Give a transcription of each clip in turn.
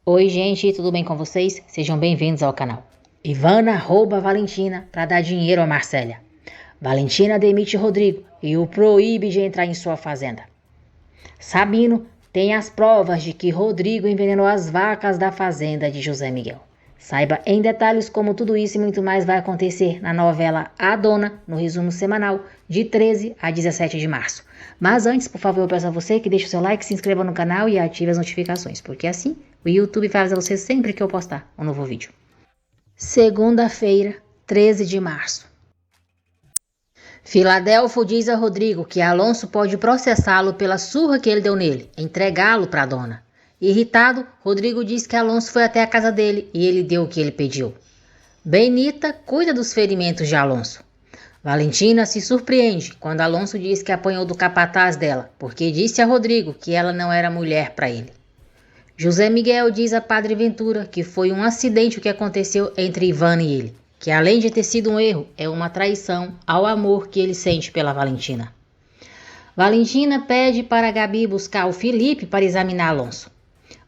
Oi gente, tudo bem com vocês? Sejam bem-vindos ao canal. Ivana rouba Valentina para dar dinheiro a Marcélia. Valentina demite Rodrigo e o proíbe de entrar em sua fazenda. Sabino tem as provas de que Rodrigo envenenou as vacas da fazenda de José Miguel. Saiba em detalhes como tudo isso e muito mais vai acontecer na novela A Dona, no resumo semanal, de 13 a 17 de março. Mas antes, por favor, eu peço a você que deixe o seu like, se inscreva no canal e ative as notificações, porque assim o YouTube vai avisar você sempre que eu postar um novo vídeo. Segunda-feira, 13 de março. Filadelfo diz a Rodrigo que Alonso pode processá-lo pela surra que ele deu nele, entregá-lo para a dona. Irritado, Rodrigo diz que Alonso foi até a casa dele e ele deu o que ele pediu. Benita cuida dos ferimentos de Alonso. Valentina se surpreende quando Alonso diz que apanhou do capataz dela, porque disse a Rodrigo que ela não era mulher para ele. José Miguel diz a Padre Ventura que foi um acidente o que aconteceu entre Ivana e ele, que além de ter sido um erro, é uma traição ao amor que ele sente pela Valentina. Valentina pede para Gabi buscar o Felipe para examinar Alonso.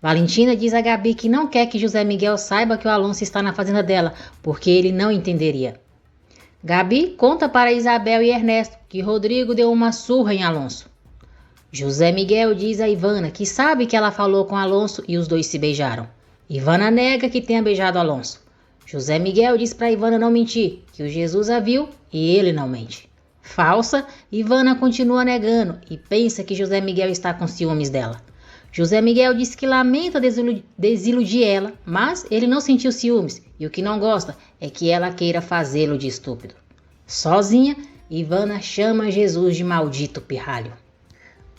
Valentina diz a Gabi que não quer que José Miguel saiba que o Alonso está na fazenda dela, porque ele não entenderia. Gabi conta para Isabel e Ernesto que Rodrigo deu uma surra em Alonso. José Miguel diz a Ivana que sabe que ela falou com Alonso e os dois se beijaram. Ivana nega que tenha beijado Alonso. José Miguel diz para Ivana não mentir, que o Jesus a viu e ele não mente. Falsa, Ivana continua negando e pensa que José Miguel está com ciúmes dela. José Miguel diz que lamenta desiludir ela, mas ele não sentiu ciúmes e o que não gosta é que ela queira fazê-lo de estúpido. Sozinha, Ivana chama Jesus de maldito pirralho.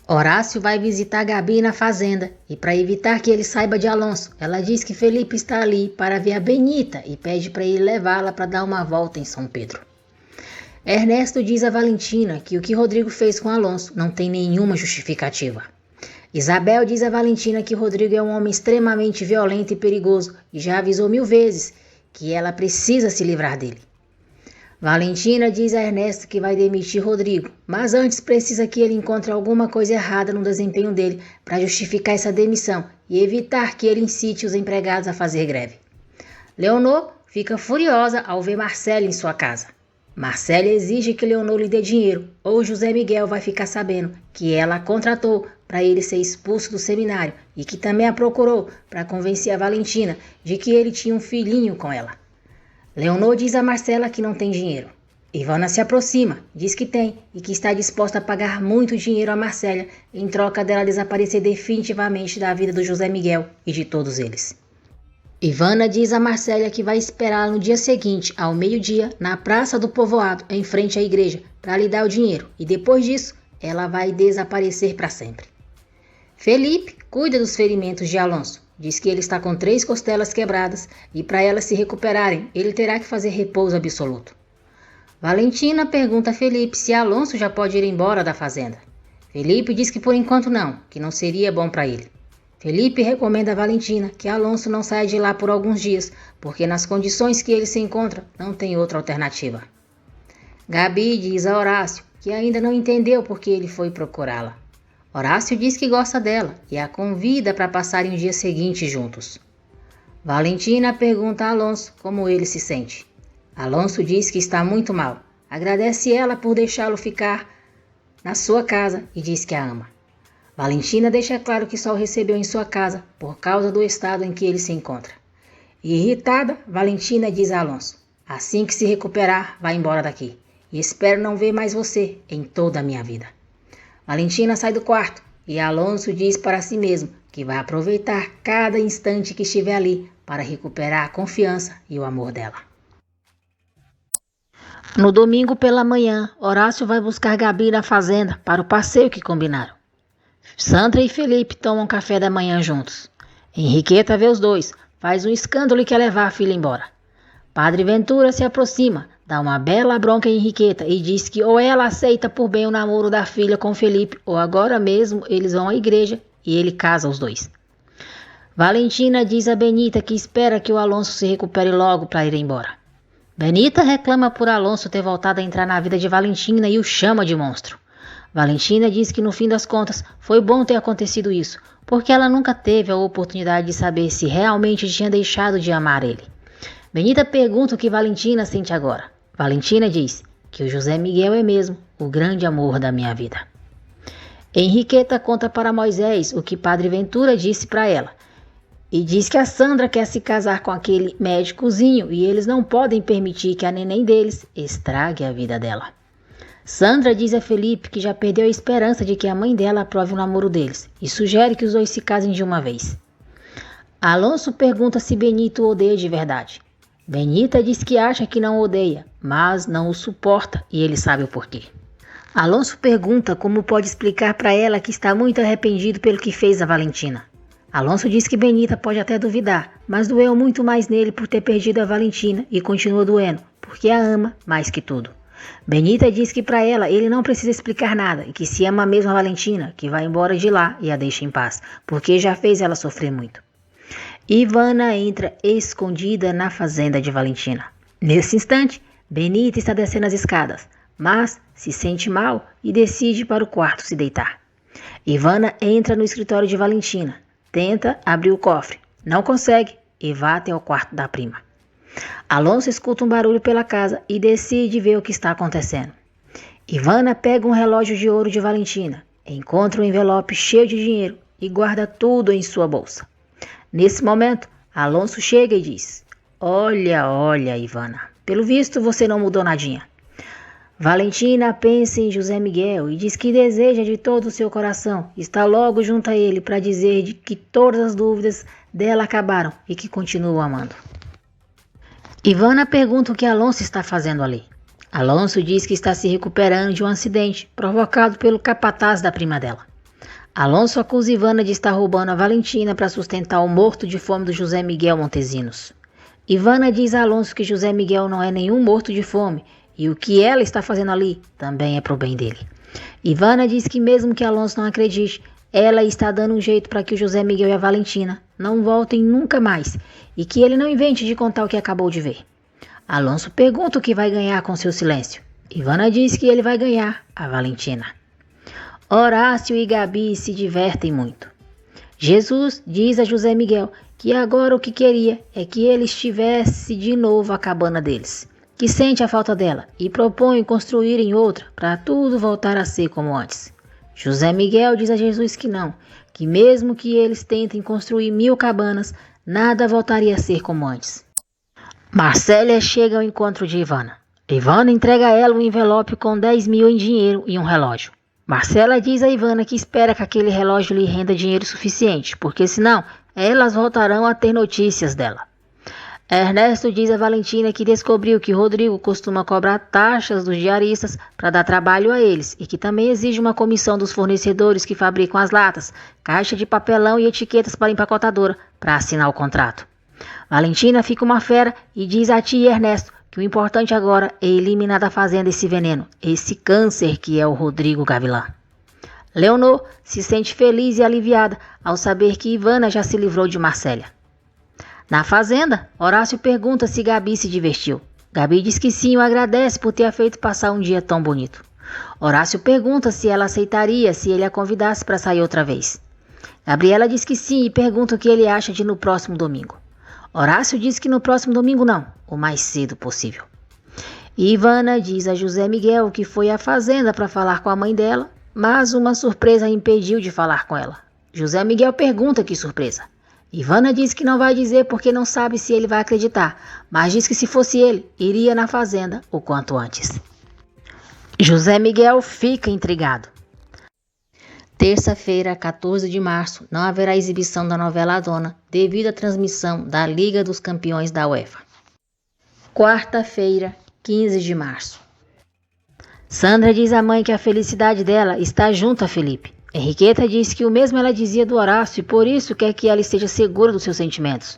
Horácio vai visitar Gabi na fazenda e para evitar que ele saiba de Alonso, ela diz que Felipe está ali para ver a Benita e pede para ele levá-la para dar uma volta em São Pedro. Ernesto diz a Valentina que o que Rodrigo fez com Alonso não tem nenhuma justificativa. Isabel diz a Valentina que Rodrigo é um homem extremamente violento e perigoso e já avisou 1000 vezes que ela precisa se livrar dele. Valentina diz a Ernesto que vai demitir Rodrigo, mas antes precisa que ele encontre alguma coisa errada no desempenho dele para justificar essa demissão e evitar que ele incite os empregados a fazer greve. Leonor fica furiosa ao ver Marcélia em sua casa. Marcélia exige que Leonor lhe dê dinheiro ou José Miguel vai ficar sabendo que ela a contratou para ele ser expulso do seminário e que também a procurou para convencer a Valentina de que ele tinha um filhinho com ela. Leonor diz a Marcela que não tem dinheiro. Ivana se aproxima, diz que tem e que está disposta a pagar muito dinheiro a Marcélia em troca dela desaparecer definitivamente da vida do José Miguel e de todos eles. Ivana diz a Marcélia que vai esperá-la no dia seguinte, ao meio-dia, na Praça do Povoado, em frente à igreja, para lhe dar o dinheiro e depois disso, ela vai desaparecer para sempre. Felipe cuida dos ferimentos de Alonso. Diz que ele está com 3 costelas quebradas e para elas se recuperarem, ele terá que fazer repouso absoluto. Valentina pergunta a Felipe se Alonso já pode ir embora da fazenda. Felipe diz que por enquanto não, que não seria bom para ele. Felipe recomenda a Valentina que Alonso não saia de lá por alguns dias, porque nas condições que ele se encontra, não tem outra alternativa. Gabi diz a Horácio que ainda não entendeu por que ele foi procurá-la. Horácio diz que gosta dela e a convida para passarem o dia seguinte juntos. Valentina pergunta a Alonso como ele se sente. Alonso diz que está muito mal. Agradece ela por deixá-lo ficar na sua casa e diz que a ama. Valentina deixa claro que só o recebeu em sua casa por causa do estado em que ele se encontra. Irritada, Valentina diz a Alonso: assim que se recuperar, vá embora daqui. E espero não ver mais você em toda a minha vida. Valentina sai do quarto e Alonso diz para si mesmo que vai aproveitar cada instante que estiver ali para recuperar a confiança e o amor dela. No domingo pela manhã, Horácio vai buscar Gabi na fazenda para o passeio que combinaram. Sandra e Felipe tomam café da manhã juntos. Henriqueta vê os dois, faz um escândalo e quer levar a filha embora. Padre Ventura se aproxima, dá uma bela bronca em Henriqueta e diz que ou ela aceita por bem o namoro da filha com Felipe ou agora mesmo eles vão à igreja e ele casa os dois. Valentina diz a Benita que espera que o Alonso se recupere logo para ir embora. Benita reclama por Alonso ter voltado a entrar na vida de Valentina e o chama de monstro. Valentina diz que no fim das contas foi bom ter acontecido isso, porque ela nunca teve a oportunidade de saber se realmente tinha deixado de amar ele. Benita pergunta o que Valentina sente agora. Valentina diz que o José Miguel é mesmo o grande amor da minha vida. Henriqueta conta para Moisés o que Padre Ventura disse para ela e diz que a Sandra quer se casar com aquele médicozinho e eles não podem permitir que a neném deles estrague a vida dela. Sandra diz a Felipe que já perdeu a esperança de que a mãe dela aprove o namoro deles e sugere que os dois se casem de uma vez. Alonso pergunta se Benito o odeia de verdade. Benita diz que acha que não o odeia, mas não o suporta e ele sabe o porquê. Alonso pergunta como pode explicar para ela que está muito arrependido pelo que fez a Valentina. Alonso diz que Benita pode até duvidar, mas doeu muito mais nele por ter perdido a Valentina e continua doendo, porque a ama mais que tudo. Benita diz que para ela ele não precisa explicar nada e que se ama mesmo a Valentina, que vai embora de lá e a deixa em paz, porque já fez ela sofrer muito. Ivana entra escondida na fazenda de Valentina. Nesse instante, Benita está descendo as escadas, mas se sente mal e decide ir para o quarto se deitar. Ivana entra no escritório de Valentina, tenta abrir o cofre, não consegue e vai até o quarto da prima. Alonso escuta um barulho pela casa e decide ver o que está acontecendo. Ivana pega um relógio de ouro de Valentina, encontra um envelope cheio de dinheiro e guarda tudo em sua bolsa. Nesse momento, Alonso chega e diz: Olha, Ivana, pelo visto você não mudou nadinha. Valentina pensa em José Miguel e diz que deseja de todo o seu coração estar logo junto a ele para dizer que todas as dúvidas dela acabaram e que continua o amando. Ivana pergunta o que Alonso está fazendo ali. Alonso diz que está se recuperando de um acidente provocado pelo capataz da prima dela. Alonso acusa Ivana de estar roubando a Valentina para sustentar o morto de fome do José Miguel Montesinos. Ivana diz a Alonso que José Miguel não é nenhum morto de fome e o que ela está fazendo ali também é pro bem dele. Ivana diz que mesmo que Alonso não acredite, ela está dando um jeito para que o José Miguel e a Valentina não voltem nunca mais e que ele não invente de contar o que acabou de ver. Alonso pergunta o que vai ganhar com seu silêncio. Ivana diz que ele vai ganhar a Valentina. Horácio e Gabi se divertem muito. Jesus diz a José Miguel que agora o que queria é que ele estivesse de novo a cabana deles, que sente a falta dela e propõe construírem outra para tudo voltar a ser como antes. José Miguel diz a Jesus que não, que mesmo que eles tentem construir 1000 cabanas, nada voltaria a ser como antes. Marcélia chega ao encontro de Ivana. Ivana entrega a ela um envelope com 10.000 em dinheiro e um relógio. Marcela diz a Ivana que espera que aquele relógio lhe renda dinheiro suficiente, porque senão elas voltarão a ter notícias dela. Ernesto diz a Valentina que descobriu que Rodrigo costuma cobrar taxas dos diaristas para dar trabalho a eles e que também exige uma comissão dos fornecedores que fabricam as latas, caixa de papelão e etiquetas para a empacotadora para assinar o contrato. Valentina fica uma fera e diz a tia Ernesto que o importante agora é eliminar da fazenda esse veneno, esse câncer que é o Rodrigo Gavilã. Leonor se sente feliz e aliviada ao saber que Ivana já se livrou de Marcélia. Na fazenda, Horácio pergunta se Gabi se divertiu. Gabi diz que sim e o agradece por ter a feito passar um dia tão bonito. Horácio pergunta se ela aceitaria se ele a convidasse para sair outra vez. Gabriela diz que sim e pergunta o que ele acha de ir no próximo domingo. Horácio diz que no próximo domingo não, o mais cedo possível. Ivana diz a José Miguel que foi à fazenda para falar com a mãe dela, mas uma surpresa a impediu de falar com ela. José Miguel pergunta que surpresa. Ivana diz que não vai dizer porque não sabe se ele vai acreditar, mas diz que se fosse ele, iria na fazenda o quanto antes. José Miguel fica intrigado. Terça-feira, 14 de março, não haverá exibição da novela A Dona devido à transmissão da Liga dos Campeões da UEFA. Quarta-feira, 15 de março. Sandra diz à mãe que a felicidade dela está junto a Felipe. Henriqueta diz que o mesmo ela dizia do Horácio e por isso quer que ela esteja segura dos seus sentimentos.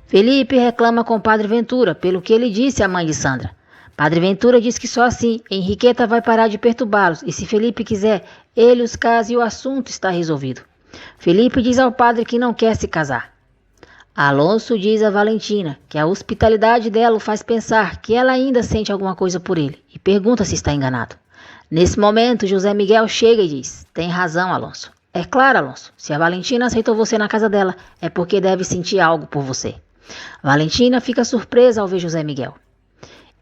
Felipe reclama com Padre Ventura pelo que ele disse à mãe de Sandra. Padre Ventura diz que só assim Henriqueta vai parar de perturbá-los e se Felipe quiser, ele os casa e o assunto está resolvido. Felipe diz ao padre que não quer se casar. Alonso diz a Valentina que a hospitalidade dela o faz pensar que ela ainda sente alguma coisa por ele e pergunta se está enganado. Nesse momento, José Miguel chega e diz: tem razão, Alonso. É claro, Alonso, se a Valentina aceitou você na casa dela, é porque deve sentir algo por você. Valentina fica surpresa ao ver José Miguel.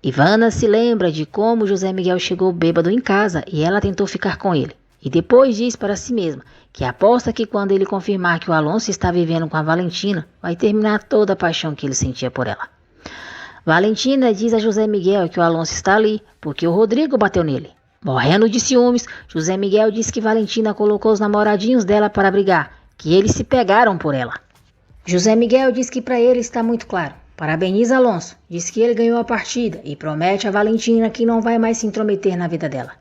Ivana se lembra de como José Miguel chegou bêbado em casa e ela tentou ficar com ele. E depois diz para si mesma que aposta que quando ele confirmar que o Alonso está vivendo com a Valentina, vai terminar toda a paixão que ele sentia por ela. Valentina diz a José Miguel que o Alonso está ali porque o Rodrigo bateu nele. Morrendo de ciúmes, José Miguel diz que Valentina colocou os namoradinhos dela para brigar, que eles se pegaram por ela. José Miguel diz que para ele está muito claro. Parabeniza Alonso, diz que ele ganhou a partida e promete a Valentina que não vai mais se intrometer na vida dela.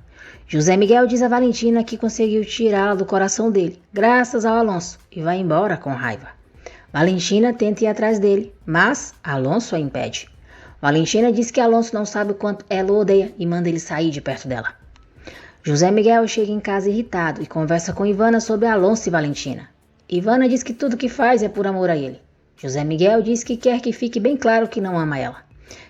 José Miguel diz a Valentina que conseguiu tirá-la do coração dele, graças ao Alonso, e vai embora com raiva. Valentina tenta ir atrás dele, mas Alonso a impede. Valentina diz que Alonso não sabe o quanto ela o odeia e manda ele sair de perto dela. José Miguel chega em casa irritado e conversa com Ivana sobre Alonso e Valentina. Ivana diz que tudo que faz é por amor a ele. José Miguel diz que quer que fique bem claro que não ama ela.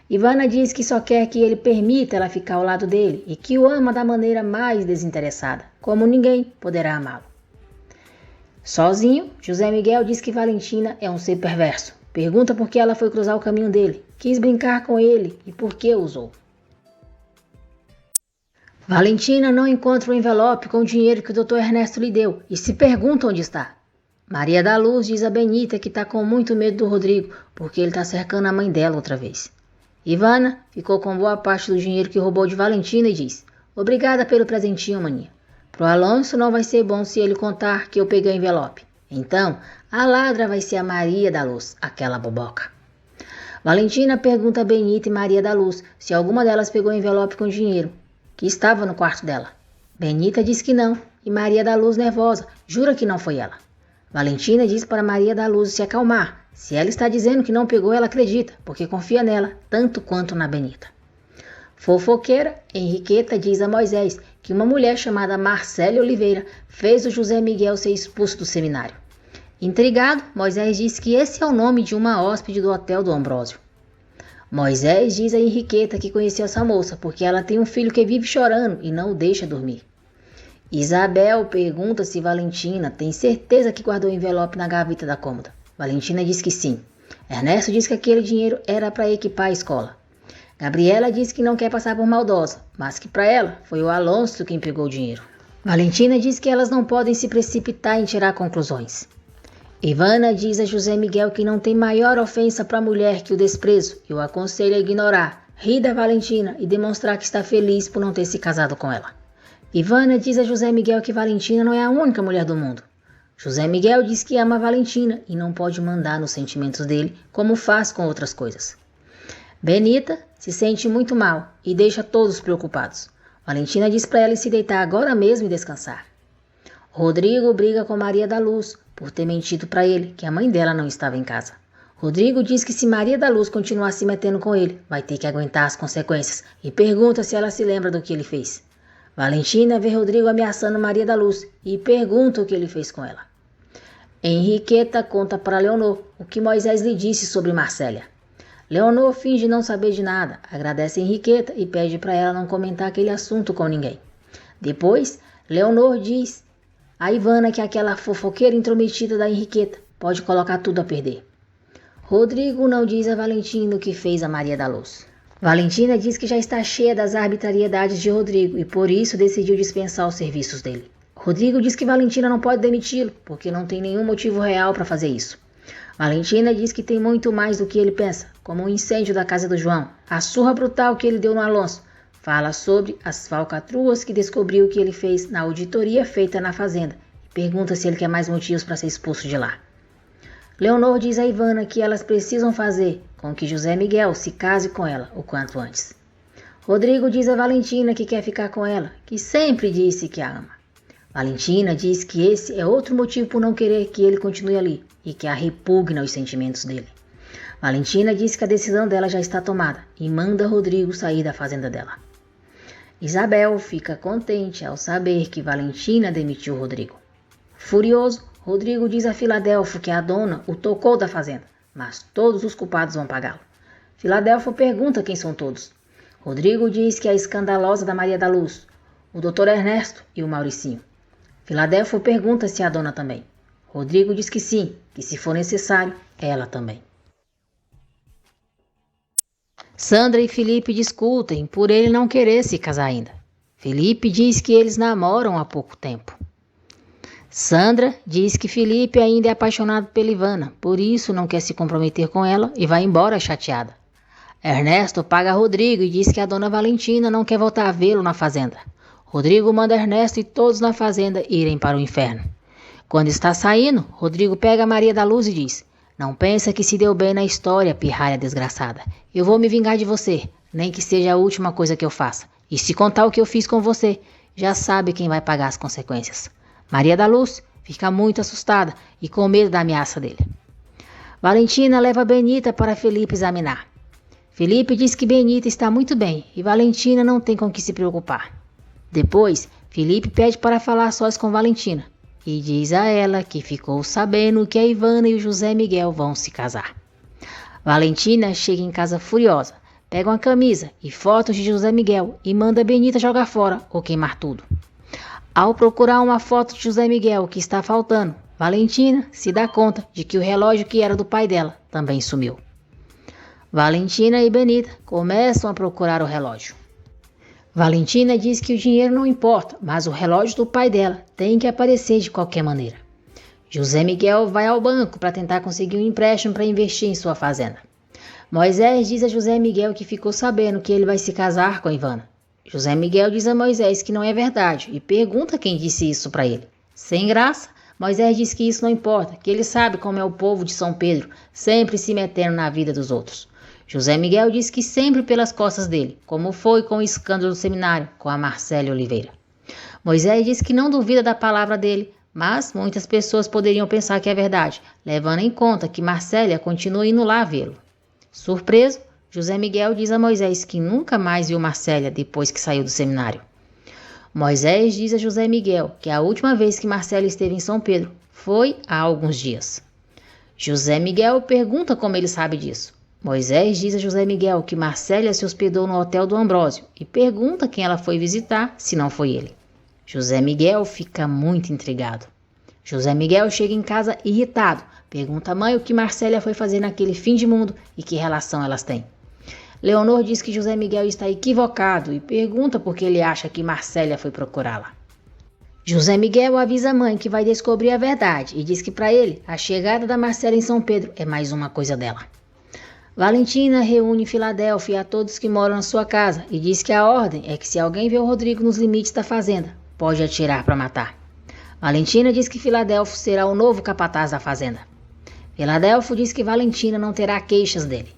Ivana diz que só quer que ele permita ela ficar ao lado dele e que o ama da maneira mais desinteressada, como ninguém poderá amá-lo. Sozinho, José Miguel diz que Valentina é um ser perverso. Pergunta por que ela foi cruzar o caminho dele, quis brincar com ele e por que o usou. Valentina não encontra o envelope com o dinheiro que o Dr. Ernesto lhe deu e se pergunta onde está. Maria da Luz diz a Benita que está com muito medo do Rodrigo porque ele está cercando a mãe dela outra vez. Ivana ficou com boa parte do dinheiro que roubou de Valentina e diz: obrigada pelo presentinho, maninha. Pro Alonso não vai ser bom se ele contar que eu peguei o envelope. Então, a ladra vai ser a Maria da Luz, aquela boboca. Valentina pergunta a Benita e Maria da Luz se alguma delas pegou o envelope com dinheiro que estava no quarto dela. Benita diz que não e Maria da Luz, nervosa, jura que não foi ela. Valentina diz para Maria da Luz se acalmar. Se ela está dizendo que não pegou, ela acredita, porque confia nela, tanto quanto na Benita. Fofoqueira, Henriqueta diz a Moisés que uma mulher chamada Marcélia Oliveira fez o José Miguel ser expulso do seminário. Intrigado, Moisés diz que esse é o nome de uma hóspede do hotel do Ambrósio. Moisés diz a Henriqueta que conheceu essa moça porque ela tem um filho que vive chorando e não o deixa dormir. Isabel pergunta se Valentina tem certeza que guardou o envelope na gaveta da cômoda. Valentina diz que sim. Ernesto diz que aquele dinheiro era para equipar a escola. Gabriela diz que não quer passar por maldosa, mas que para ela foi o Alonso quem pegou o dinheiro. Valentina diz que elas não podem se precipitar em tirar conclusões. Ivana diz a José Miguel que não tem maior ofensa para a mulher que o desprezo e o aconselha a ignorar, rir da Valentina e demonstrar que está feliz por não ter se casado com ela. Ivana diz a José Miguel que Valentina não é a única mulher do mundo. José Miguel diz que ama Valentina e não pode mandar nos sentimentos dele como faz com outras coisas. Benita se sente muito mal e deixa todos preocupados. Valentina diz para ela se deitar agora mesmo e descansar. Rodrigo briga com Maria da Luz por ter mentido para ele que a mãe dela não estava em casa. Rodrigo diz que se Maria da Luz continuar se metendo com ele, vai ter que aguentar as consequências e pergunta se ela se lembra do que ele fez. Valentina vê Rodrigo ameaçando Maria da Luz e pergunta o que ele fez com ela. Henriqueta conta para Leonor o que Moisés lhe disse sobre Marcélia. Leonor finge não saber de nada, agradece a Henriqueta e pede para ela não comentar aquele assunto com ninguém. Depois, Leonor diz a Ivana que aquela fofoqueira intrometida da Henriqueta pode colocar tudo a perder. Rodrigo não diz a Valentina o que fez a Maria da Luz. Valentina diz que já está cheia das arbitrariedades de Rodrigo e por isso decidiu dispensar os serviços dele. Rodrigo diz que Valentina não pode demiti-lo, porque não tem nenhum motivo real para fazer isso. Valentina diz que tem muito mais do que ele pensa, como o incêndio da casa do João, a surra brutal que ele deu no Alonso. Fala sobre as falcatruas que descobriu que ele fez na auditoria feita na fazenda e pergunta se ele quer mais motivos para ser expulso de lá. Leonor diz a Ivana que elas precisam fazer com que José Miguel se case com ela o quanto antes. Rodrigo diz a Valentina que quer ficar com ela, que sempre disse que a ama. Valentina diz que esse é outro motivo por não querer que ele continue ali e que a repugna os sentimentos dele. Valentina diz que a decisão dela já está tomada e manda Rodrigo sair da fazenda dela. Isabel fica contente ao saber que Valentina demitiu Rodrigo. Furioso, Rodrigo diz a Filadelfo que a dona o tocou da fazenda, mas todos os culpados vão pagá-lo. Filadelfo pergunta quem são todos. Rodrigo diz que é a escandalosa da Maria da Luz, o Dr. Ernesto e o Mauricinho. Filadélfo pergunta se a dona também. Rodrigo diz que sim, que se for necessário, ela também. Sandra e Felipe discutem por ele não querer se casar ainda. Felipe diz que eles namoram há pouco tempo. Sandra diz que Felipe ainda é apaixonado pela Ivana, por isso não quer se comprometer com ela e vai embora chateada. Ernesto paga Rodrigo e diz que a dona Valentina não quer voltar a vê-lo na fazenda. Rodrigo manda Ernesto e todos na fazenda irem para o inferno. Quando está saindo, Rodrigo pega Maria da Luz e diz: não pensa que se deu bem na história, pirralha desgraçada. Eu vou me vingar de você, nem que seja a última coisa que eu faça. E se contar o que eu fiz com você, já sabe quem vai pagar as consequências. Maria da Luz fica muito assustada e com medo da ameaça dele. Valentina leva Benita para Felipe examinar. Felipe diz que Benita está muito bem e Valentina não tem com que se preocupar. Depois, Felipe pede para falar sós com Valentina e diz a ela que ficou sabendo que a Ivana e o José Miguel vão se casar. Valentina chega em casa furiosa, pega uma camisa e fotos de José Miguel e manda Benita jogar fora ou queimar tudo. Ao procurar uma foto de José Miguel que está faltando, Valentina se dá conta de que o relógio que era do pai dela também sumiu. Valentina e Benita começam a procurar o relógio. Valentina diz que o dinheiro não importa, mas o relógio do pai dela tem que aparecer de qualquer maneira. José Miguel vai ao banco para tentar conseguir um empréstimo para investir em sua fazenda. Moisés diz a José Miguel que ficou sabendo que ele vai se casar com a Ivana. José Miguel diz a Moisés que não é verdade e pergunta quem disse isso para ele. Sem graça, Moisés diz que isso não importa, que ele sabe como é o povo de São Pedro, sempre se metendo na vida dos outros. José Miguel diz que sempre pelas costas dele, como foi com o escândalo do seminário com a Marcélia Oliveira. Moisés diz que não duvida da palavra dele, mas muitas pessoas poderiam pensar que é verdade, levando em conta que Marcélia continua indo lá vê-lo. Surpreso, José Miguel diz a Moisés que nunca mais viu Marcélia depois que saiu do seminário. Moisés diz a José Miguel que a última vez que Marcélia esteve em São Pedro foi há alguns dias. José Miguel pergunta como ele sabe disso. Moisés diz a José Miguel que Marcélia se hospedou no hotel do Ambrósio e pergunta quem ela foi visitar se não foi ele. José Miguel fica muito intrigado. José Miguel chega em casa irritado, pergunta à mãe o que Marcélia foi fazer naquele fim de mundo e que relação elas têm. Leonor diz que José Miguel está equivocado e pergunta por que ele acha que Marcélia foi procurá-la. José Miguel avisa a mãe que vai descobrir a verdade e diz que para ele a chegada da Marcélia em São Pedro é mais uma coisa dela. Valentina reúne em Filadélfia a todos que moram na sua casa e diz que a ordem é que se alguém vê o Rodrigo nos limites da fazenda, pode atirar para matar. Valentina diz que Filadélfo será o novo capataz da fazenda. Filadélfo diz que Valentina não terá queixas dele.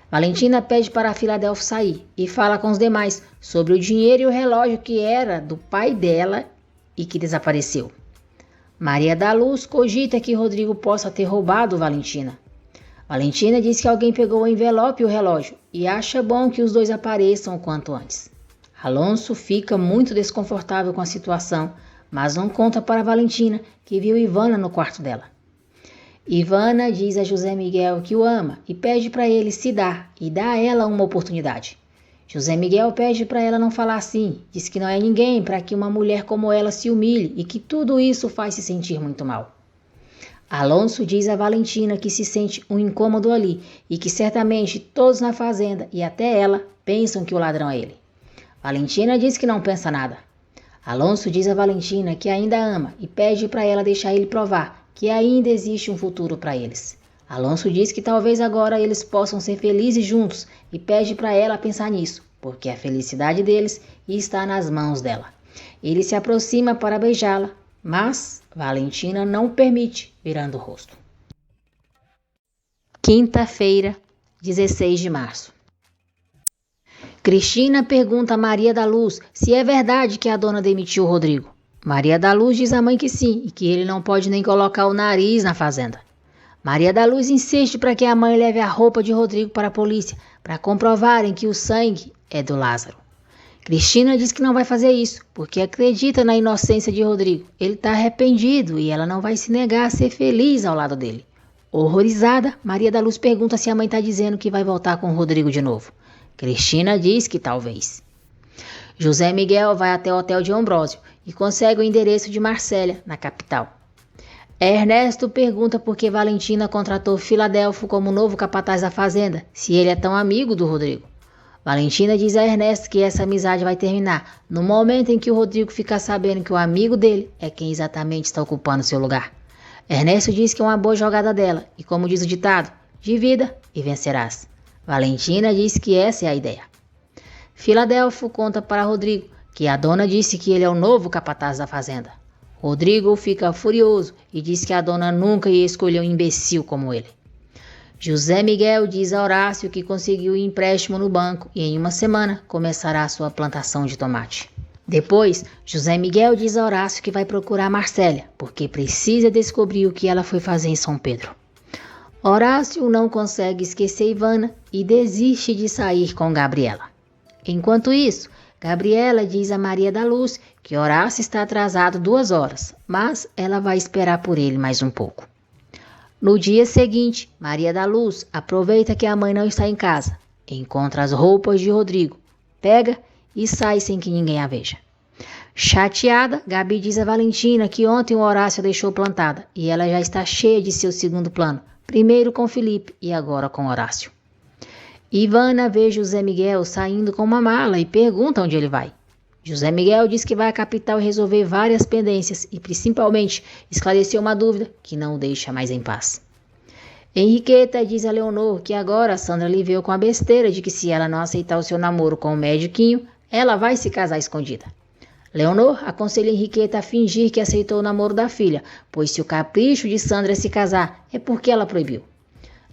Valentina pede para Filadélfo sair e fala com os demais sobre o dinheiro e o relógio que era do pai dela e que desapareceu. Maria da Luz cogita que Rodrigo possa ter roubado Valentina. Valentina diz que alguém pegou o envelope e o relógio e acha bom que os dois apareçam o quanto antes. Alonso fica muito desconfortável com a situação, mas não conta para Valentina que viu Ivana no quarto dela. Ivana diz a José Miguel que o ama e pede para ele se dar e dá a ela uma oportunidade. José Miguel pede para ela não falar assim, diz que não é ninguém para que uma mulher como ela se humilhe e que tudo isso faz se sentir muito mal. Alonso diz a Valentina que se sente um incômodo ali e que certamente todos na fazenda e até ela pensam que o ladrão é ele. Valentina diz que não pensa nada. Alonso diz a Valentina que ainda ama e pede para ela deixar ele provar que ainda existe um futuro para eles. Alonso diz que talvez agora eles possam ser felizes juntos e pede para ela pensar nisso, porque a felicidade deles está nas mãos dela. Ele se aproxima para beijá-la, mas Valentina não permite, virando o rosto. Quinta-feira, 16 de março. Cristina pergunta a Maria da Luz se é verdade que a dona demitiu o Rodrigo. Maria da Luz diz à mãe que sim e que ele não pode nem colocar o nariz na fazenda. Maria da Luz insiste para que a mãe leve a roupa de Rodrigo para a polícia, para comprovarem que o sangue é do Lázaro. Cristina diz que não vai fazer isso, porque acredita na inocência de Rodrigo. Ele está arrependido e ela não vai se negar a ser feliz ao lado dele. Horrorizada, Maria da Luz pergunta se a mãe está dizendo que vai voltar com o Rodrigo de novo. Cristina diz que talvez. José Miguel vai até o hotel de Ambrósio e consegue o endereço de Marcélia, na capital. Ernesto pergunta por que Valentina contratou Filadelfo como novo capataz da fazenda, se ele é tão amigo do Rodrigo. Valentina diz a Ernesto que essa amizade vai terminar no momento em que o Rodrigo ficar sabendo que o amigo dele é quem exatamente está ocupando seu lugar. Ernesto diz que é uma boa jogada dela e, como diz o ditado, divida e vencerás. Valentina diz que essa é a ideia. Filadelfo conta para Rodrigo que a dona disse que ele é o novo capataz da fazenda. Rodrigo fica furioso e diz que a dona nunca ia escolher um imbecil como ele. José Miguel diz a Horácio que conseguiu um empréstimo no banco e em uma semana começará a sua plantação de tomate. Depois, José Miguel diz a Horácio que vai procurar Marcélia, porque precisa descobrir o que ela foi fazer em São Pedro. Horácio não consegue esquecer Ivana e desiste de sair com Gabriela. Enquanto isso, Gabriela diz a Maria da Luz que Horácio está atrasado 2 horas, mas ela vai esperar por ele mais um pouco. No dia seguinte, Maria da Luz aproveita que a mãe não está em casa, encontra as roupas de Rodrigo, pega e sai sem que ninguém a veja. Chateada, Gabi diz a Valentina que ontem o Horácio a deixou plantada e ela já está cheia de seu segundo plano, primeiro com Felipe e agora com Horácio. Ivana vê José Miguel saindo com uma mala e pergunta onde ele vai. José Miguel diz que vai à capital resolver várias pendências e principalmente esclarecer uma dúvida que não o deixa mais em paz. Henriqueta diz a Leonor que agora Sandra lhe veio com a besteira de que se ela não aceitar o seu namoro com o mediquinho, ela vai se casar escondida. Leonor aconselha Henriqueta a fingir que aceitou o namoro da filha, pois se o capricho de Sandra é se casar, é porque ela proibiu.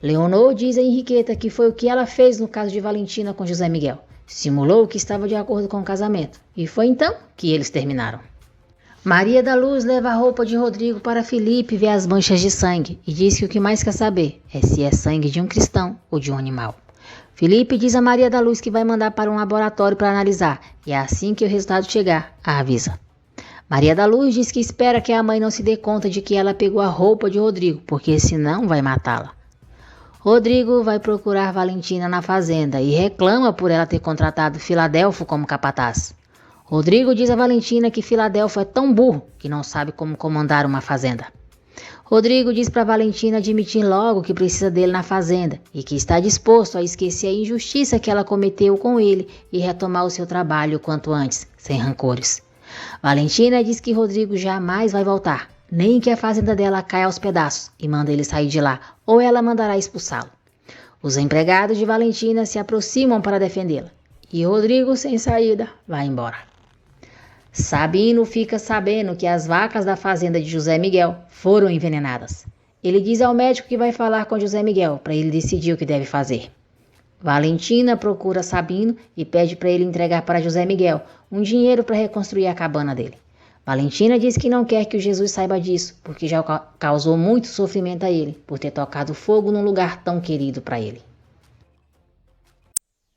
Leonor diz a Henriqueta que foi o que ela fez no caso de Valentina com José Miguel. Simulou que estava de acordo com o casamento, e foi então que eles terminaram. Maria da Luz leva a roupa de Rodrigo para Felipe ver as manchas de sangue e diz que o que mais quer saber é se é sangue de um cristão ou de um animal. Felipe diz a Maria da Luz que vai mandar para um laboratório para analisar e assim que o resultado chegar, a avisa. Maria da Luz diz que espera que a mãe não se dê conta de que ela pegou a roupa de Rodrigo, porque senão vai matá-la. Rodrigo vai procurar Valentina na fazenda e reclama por ela ter contratado Filadelfo como capataz. Rodrigo diz a Valentina que Filadelfo é tão burro que não sabe como comandar uma fazenda. Rodrigo diz para Valentina admitir logo que precisa dele na fazenda e que está disposto a esquecer a injustiça que ela cometeu com ele e retomar o seu trabalho o quanto antes, sem rancores. Valentina diz que Rodrigo jamais vai voltar, nem que a fazenda dela caia aos pedaços e manda ele sair de lá, ou ela mandará expulsá-lo. Os empregados de Valentina se aproximam para defendê-la e Rodrigo, sem saída, vai embora. Sabino fica sabendo que as vacas da fazenda de José Miguel foram envenenadas. Ele diz ao médico que vai falar com José Miguel para ele decidir o que deve fazer. Valentina procura Sabino e pede para ele entregar para José Miguel um dinheiro para reconstruir a cabana dele. Valentina diz que não quer que o Jesus saiba disso, porque já causou muito sofrimento a ele por ter tocado fogo num lugar tão querido para ele.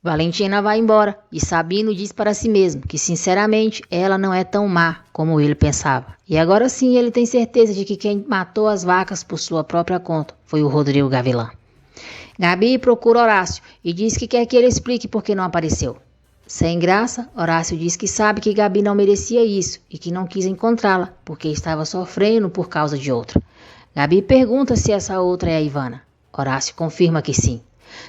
Valentina vai embora e Sabino diz para si mesmo que, sinceramente, ela não é tão má como ele pensava. E agora sim ele tem certeza de que quem matou as vacas por sua própria conta foi o Rodrigo Gavilã. Gabi procura Horácio e diz que quer que ele explique por que não apareceu. Sem graça, Horácio diz que sabe que Gabi não merecia isso e que não quis encontrá-la porque estava sofrendo por causa de outra. Gabi pergunta se essa outra é a Ivana. Horácio confirma que sim.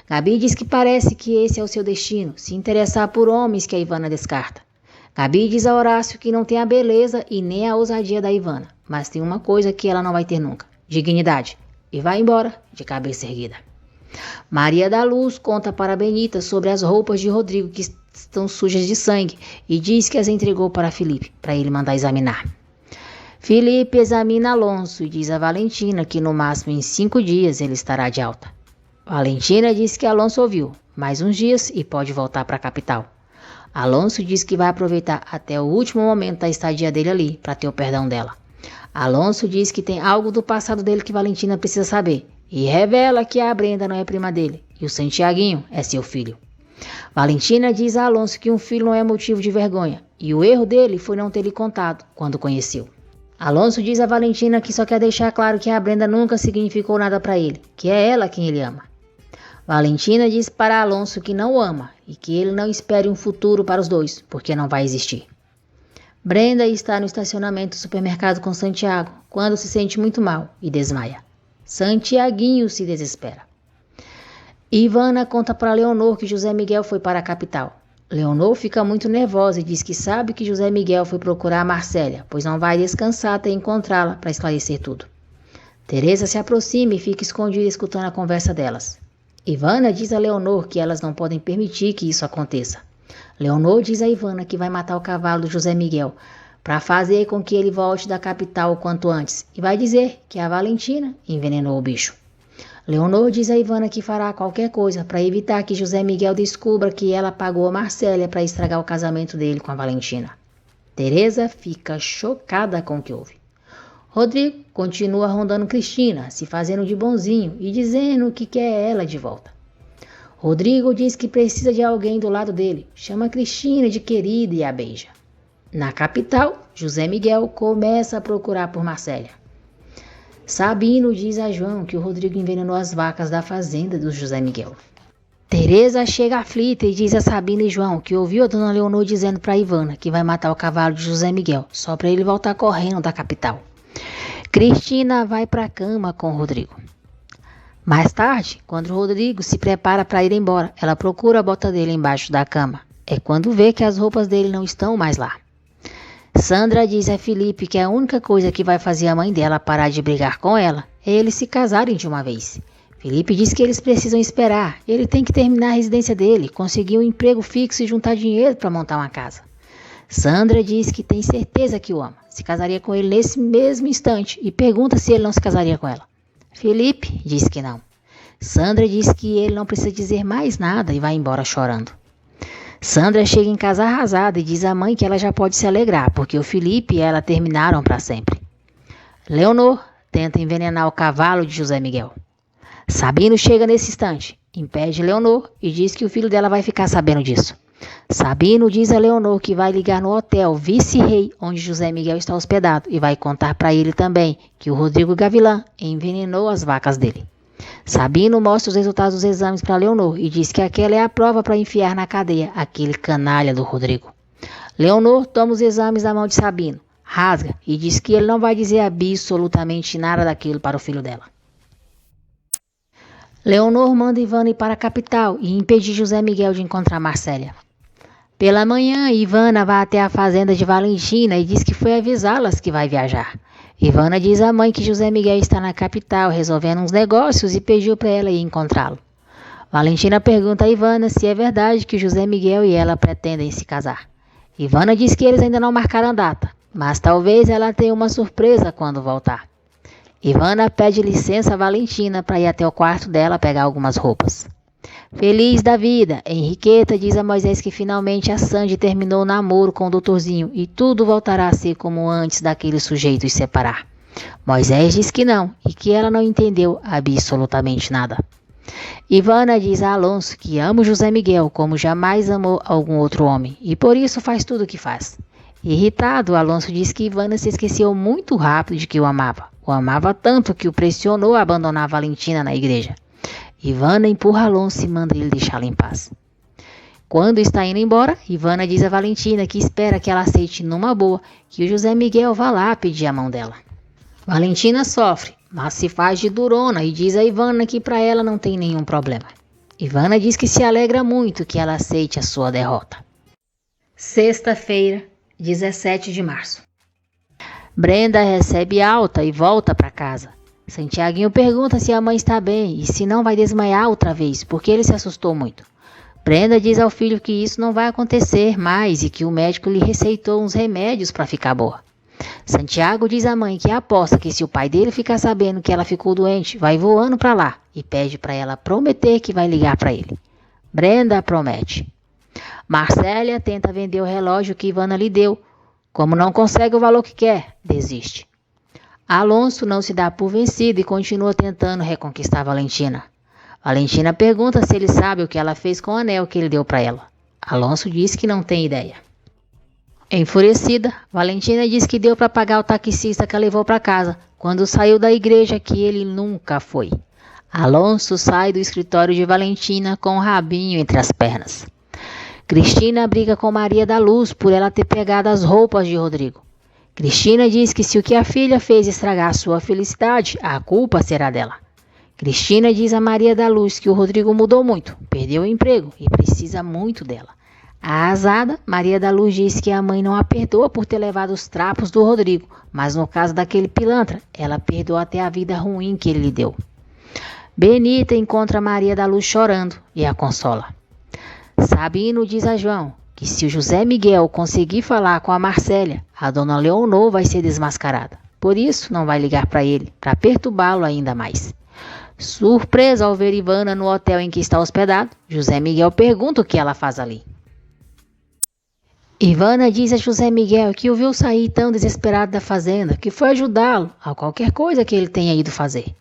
Gabi diz que parece que esse é o seu destino, se interessar por homens que a Ivana descarta. Gabi diz a Horácio que não tem a beleza e nem a ousadia da Ivana, mas tem uma coisa que ela não vai ter nunca, dignidade, e vai embora de cabeça erguida. Maria da Luz conta para Benita sobre as roupas de Rodrigo que estão sujas de sangue e diz que as entregou para Felipe, para ele mandar examinar. Felipe examina Alonso e diz a Valentina que no máximo em 5 dias ele estará de alta. Valentina diz que Alonso ouviu, mais uns dias e pode voltar para a capital. Alonso diz que vai aproveitar até o último momento da estadia dele ali para ter o perdão dela. Alonso diz que tem algo do passado dele que Valentina precisa saber e revela que a Brenda não é prima dele e o Santiaguinho é seu filho. Valentina diz a Alonso que um filho não é motivo de vergonha e o erro dele foi não ter lhe contado quando conheceu. Alonso diz a Valentina que só quer deixar claro que a Brenda nunca significou nada para ele, que é ela quem ele ama. Valentina diz para Alonso que não o ama e que ele não espere um futuro para os dois, porque não vai existir. Brenda está no estacionamento do supermercado com Santiago quando se sente muito mal e desmaia. Santiaguinho se desespera. Ivana conta para Leonor que José Miguel foi para a capital. Leonor fica muito nervosa e diz que sabe que José Miguel foi procurar a Marcélia, pois não vai descansar até encontrá-la para esclarecer tudo. Teresa se aproxima e fica escondida escutando a conversa delas. Ivana diz a Leonor que elas não podem permitir que isso aconteça. Leonor diz a Ivana que vai matar o cavalo do José Miguel para fazer com que ele volte da capital o quanto antes e vai dizer que a Valentina envenenou o bicho. Leonor diz a Ivana que fará qualquer coisa para evitar que José Miguel descubra que ela pagou a Marcélia para estragar o casamento dele com a Valentina. Teresa fica chocada com o que ouve. Rodrigo continua rondando Cristina, se fazendo de bonzinho e dizendo que quer ela de volta. Rodrigo diz que precisa de alguém do lado dele, chama Cristina de querida e a beija. Na capital, José Miguel começa a procurar por Marcélia. Sabino diz a João que o Rodrigo envenenou as vacas da fazenda do José Miguel. Teresa chega aflita e diz a Sabino e João que ouviu a dona Leonor dizendo para Ivana que vai matar o cavalo de José Miguel, só para ele voltar correndo da capital. Cristina vai para a cama com o Rodrigo. Mais tarde, quando o Rodrigo se prepara para ir embora, ela procura a bota dele embaixo da cama. É quando vê que as roupas dele não estão mais lá. Sandra diz a Felipe que a única coisa que vai fazer a mãe dela parar de brigar com ela é eles se casarem de uma vez. Felipe diz que eles precisam esperar, ele tem que terminar a residência dele, conseguir um emprego fixo e juntar dinheiro para montar uma casa. Sandra diz que tem certeza que o ama, se casaria com ele nesse mesmo instante e pergunta se ele não se casaria com ela. Felipe diz que não. Sandra diz que ele não precisa dizer mais nada e vai embora chorando. Sandra chega em casa arrasada e diz à mãe que ela já pode se alegrar, porque o Felipe e ela terminaram para sempre. Leonor tenta envenenar o cavalo de José Miguel. Sabino chega nesse instante, impede Leonor e diz que o filho dela vai ficar sabendo disso. Sabino diz a Leonor que vai ligar no hotel Vice-Rei, onde José Miguel está hospedado, e vai contar para ele também que o Rodrigo Gavilã envenenou as vacas dele. Sabino mostra os resultados dos exames para Leonor e diz que aquela é a prova para enfiar na cadeia aquele canalha do Rodrigo. Leonor toma os exames da mão de Sabino, rasga e diz que ele não vai dizer absolutamente nada daquilo para o filho dela. Leonor manda Ivana ir para a capital e impedir José Miguel de encontrar Marcélia. Pela manhã, Ivana vai até a fazenda de Valentina e diz que foi avisá-las que vai viajar. Ivana diz à mãe que José Miguel está na capital resolvendo uns negócios e pediu para ela ir encontrá-lo. Valentina pergunta a Ivana se é verdade que José Miguel e ela pretendem se casar. Ivana diz que eles ainda não marcaram data, mas talvez ela tenha uma surpresa quando voltar. Ivana pede licença a Valentina para ir até o quarto dela pegar algumas roupas. Feliz da vida, Henriqueta diz a Moisés que finalmente a Sandy terminou o namoro com o doutorzinho e tudo voltará a ser como antes daquele sujeito os separar. Moisés diz que não e que ela não entendeu absolutamente nada. Ivana diz a Alonso que ama o José Miguel como jamais amou algum outro homem e por isso faz tudo o que faz. Irritado, Alonso diz que Ivana se esqueceu muito rápido de que o amava. O amava tanto que o pressionou a abandonar Valentina na igreja. Ivana empurra Alonso e manda ele deixá-la em paz. Quando está indo embora, Ivana diz a Valentina que espera que ela aceite numa boa que o José Miguel vá lá pedir a mão dela. Valentina sofre, mas se faz de durona e diz a Ivana que para ela não tem nenhum problema. Ivana diz que se alegra muito que ela aceite a sua derrota. Sexta-feira, 17 de março. Brenda recebe alta e volta para casa. Santiaguinho pergunta se a mãe está bem e se não vai desmaiar outra vez, porque ele se assustou muito. Brenda diz ao filho que isso não vai acontecer mais e que o médico lhe receitou uns remédios para ficar boa. Santiago diz à mãe que aposta que se o pai dele ficar sabendo que ela ficou doente, vai voando para lá e pede para ela prometer que vai ligar para ele. Brenda promete. Marcélia tenta vender o relógio que Ivana lhe deu. Como não consegue o valor que quer, desiste. Alonso não se dá por vencido e continua tentando reconquistar Valentina. Valentina pergunta se ele sabe o que ela fez com o anel que ele deu para ela. Alonso diz que não tem ideia. Enfurecida, Valentina diz que deu para pagar o taxista que a levou para casa, quando saiu da igreja que ele nunca foi. Alonso sai do escritório de Valentina com o rabinho entre as pernas. Cristina briga com Maria da Luz por ela ter pegado as roupas de Rodrigo. Cristina diz que se o que a filha fez estragar sua felicidade, a culpa será dela. Cristina diz a Maria da Luz que o Rodrigo mudou muito, perdeu o emprego e precisa muito dela. Arrasada, Maria da Luz diz que a mãe não a perdoa por ter levado os trapos do Rodrigo, mas no caso daquele pilantra, ela perdoa até a vida ruim que ele lhe deu. Benita encontra Maria da Luz chorando e a consola. Sabino diz a João que se o José Miguel conseguir falar com a Marcélia, a dona Leonor vai ser desmascarada. Por isso, não vai ligar para ele, para perturbá-lo ainda mais. Surpresa ao ver Ivana no hotel em que está hospedado, José Miguel pergunta o que ela faz ali. Ivana diz a José Miguel que o viu sair tão desesperado da fazenda que foi ajudá-lo a qualquer coisa que ele tenha ido fazer.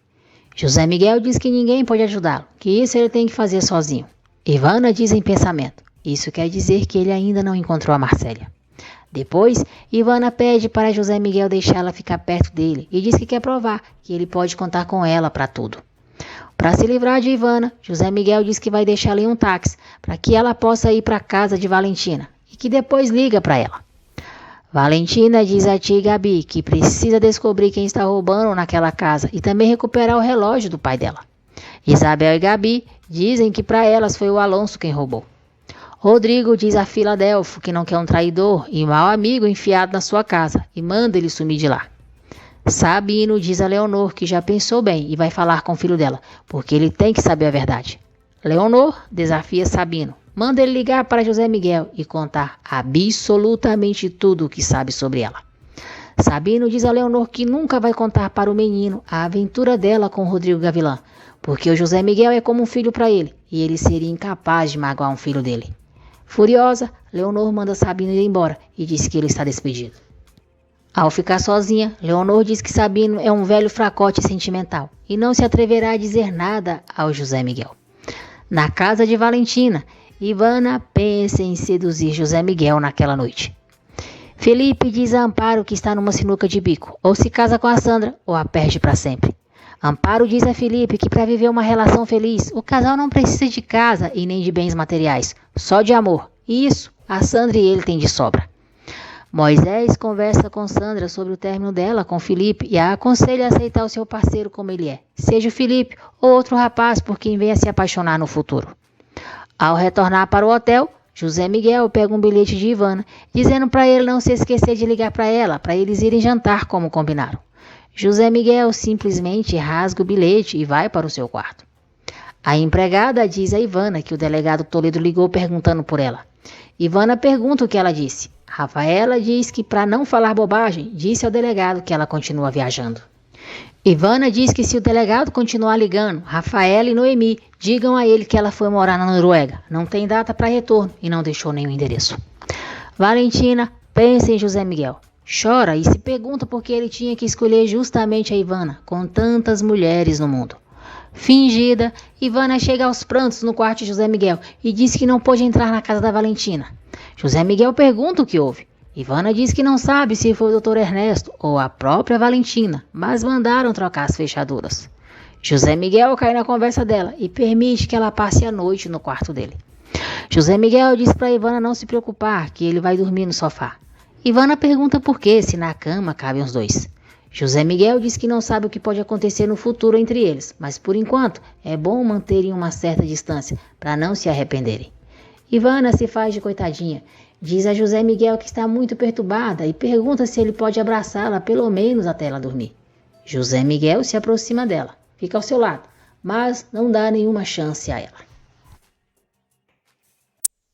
José Miguel diz que ninguém pode ajudá-lo, que isso ele tem que fazer sozinho. Ivana diz em pensamento, isso quer dizer que ele ainda não encontrou a Marcélia. Depois, Ivana pede para José Miguel deixá-la ficar perto dele e diz que quer provar que ele pode contar com ela para tudo. Para se livrar de Ivana, José Miguel diz que vai deixá-la em um táxi para que ela possa ir para a casa de Valentina e que depois liga para ela. Valentina diz a tia Gabi que precisa descobrir quem está roubando naquela casa e também recuperar o relógio do pai dela. Isabel e Gabi dizem que para elas foi o Alonso quem roubou. Rodrigo diz a Filadelfo que não quer um traidor e mau amigo enfiado na sua casa e manda ele sumir de lá. Sabino diz a Leonor que já pensou bem e vai falar com o filho dela, porque ele tem que saber a verdade. Leonor desafia Sabino, manda ele ligar para José Miguel e contar absolutamente tudo o que sabe sobre ela. Sabino diz a Leonor que nunca vai contar para o menino a aventura dela com Rodrigo Gavilã, porque o José Miguel é como um filho para ele e ele seria incapaz de magoar um filho dele. Furiosa, Leonor manda Sabino ir embora e diz que ele está despedido. Ao ficar sozinha, Leonor diz que Sabino é um velho fracote sentimental e não se atreverá a dizer nada ao José Miguel. Na casa de Valentina, Ivana pensa em seduzir José Miguel naquela noite. Felipe diz a Amparo que está numa sinuca de bico, ou se casa com a Sandra ou a perde para sempre. Amparo diz a Felipe que para viver uma relação feliz, o casal não precisa de casa e nem de bens materiais, só de amor. E isso, a Sandra e ele têm de sobra. Moisés conversa com Sandra sobre o término dela com Felipe e a aconselha a aceitar o seu parceiro como ele é, seja o Felipe ou outro rapaz por quem venha se apaixonar no futuro. Ao retornar para o hotel, José Miguel pega um bilhete de Ivana, dizendo para ele não se esquecer de ligar para ela, para eles irem jantar como combinaram. José Miguel simplesmente rasga o bilhete e vai para o seu quarto. A empregada diz a Ivana que o delegado Toledo ligou perguntando por ela. Ivana pergunta o que ela disse. Rafaela diz que, para não falar bobagem, disse ao delegado que ela continua viajando. Ivana diz que se o delegado continuar ligando, Rafaela e Noemi digam a ele que ela foi morar na Noruega, não tem data para retorno e não deixou nenhum endereço. Valentina pensa em José Miguel, chora e se pergunta por que ele tinha que escolher justamente a Ivana, com tantas mulheres no mundo. Fingida, Ivana chega aos prantos no quarto de José Miguel e diz que não pôde entrar na casa da Valentina. José Miguel pergunta o que houve. Ivana diz que não sabe se foi o Dr. Ernesto ou a própria Valentina, mas mandaram trocar as fechaduras. José Miguel cai na conversa dela e permite que ela passe a noite no quarto dele. José Miguel diz para Ivana não se preocupar, que ele vai dormir no sofá. Ivana pergunta por que, se na cama cabem os dois. José Miguel diz que não sabe o que pode acontecer no futuro entre eles, mas por enquanto é bom manterem uma certa distância para não se arrependerem. Ivana se faz de coitadinha, diz a José Miguel que está muito perturbada e pergunta se ele pode abraçá-la pelo menos até ela dormir. José Miguel se aproxima dela, fica ao seu lado, mas não dá nenhuma chance a ela.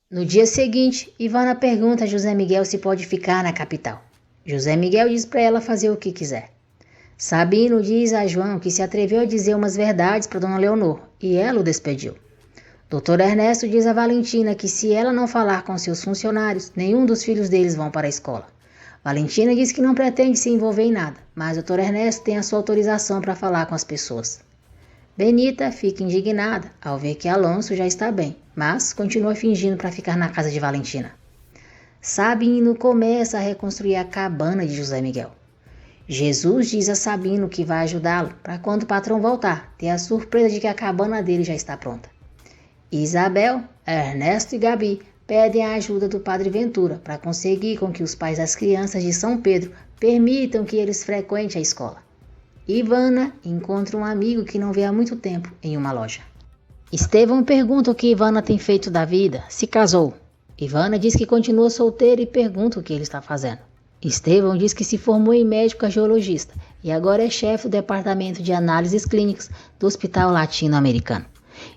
No dia seguinte, Ivana pergunta a José Miguel se pode ficar na capital. José Miguel diz para ela fazer o que quiser. Sabino diz a João que se atreveu a dizer umas verdades para Dona Leonor e ela o despediu. Dr. Ernesto diz a Valentina que se ela não falar com seus funcionários, nenhum dos filhos deles vão para a escola. Valentina diz que não pretende se envolver em nada, mas o Dr. Ernesto tem a sua autorização para falar com as pessoas. Benita fica indignada ao ver que Alonso já está bem, mas continua fingindo para ficar na casa de Valentina. Sabino começa a reconstruir a cabana de José Miguel. Jesus diz a Sabino que vai ajudá-lo para quando o patrão voltar, ter a surpresa de que a cabana dele já está pronta. Isabel, Ernesto e Gabi pedem a ajuda do Padre Ventura para conseguir com que os pais das crianças de São Pedro permitam que eles frequentem a escola. Ivana encontra um amigo que não vê há muito tempo em uma loja. Estevão pergunta o que Ivana tem feito da vida, se casou. Ivana diz que continua solteira e pergunta o que ele está fazendo. Estevão diz que se formou em médico cardiologista e agora é chefe do departamento de análises clínicas do Hospital Latino-Americano.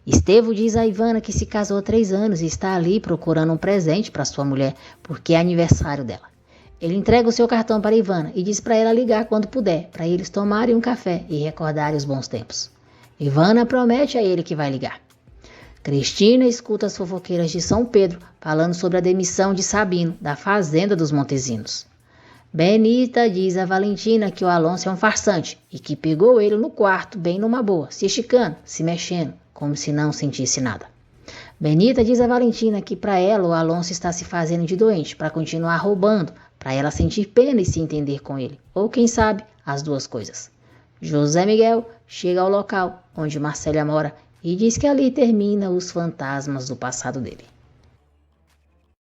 Estevão diz a Ivana que se casou há 3 anos e está ali procurando um presente para sua mulher, porque é aniversário dela. Ele entrega o seu cartão para Ivana e diz para ela ligar quando puder, para eles tomarem um café e recordarem os bons tempos. Ivana promete a ele que vai ligar. Cristina escuta as fofoqueiras de São Pedro falando sobre a demissão de Sabino, da fazenda dos Montesinos. Benita diz a Valentina que o Alonso é um farsante e que pegou ele no quarto bem numa boa, se esticando, se mexendo, como se não sentisse nada. Benita diz a Valentina que para ela o Alonso está se fazendo de doente para continuar roubando, para ela sentir pena e se entender com ele, ou quem sabe, as duas coisas. José Miguel chega ao local onde Marcélia mora e diz que ali termina os fantasmas do passado dele.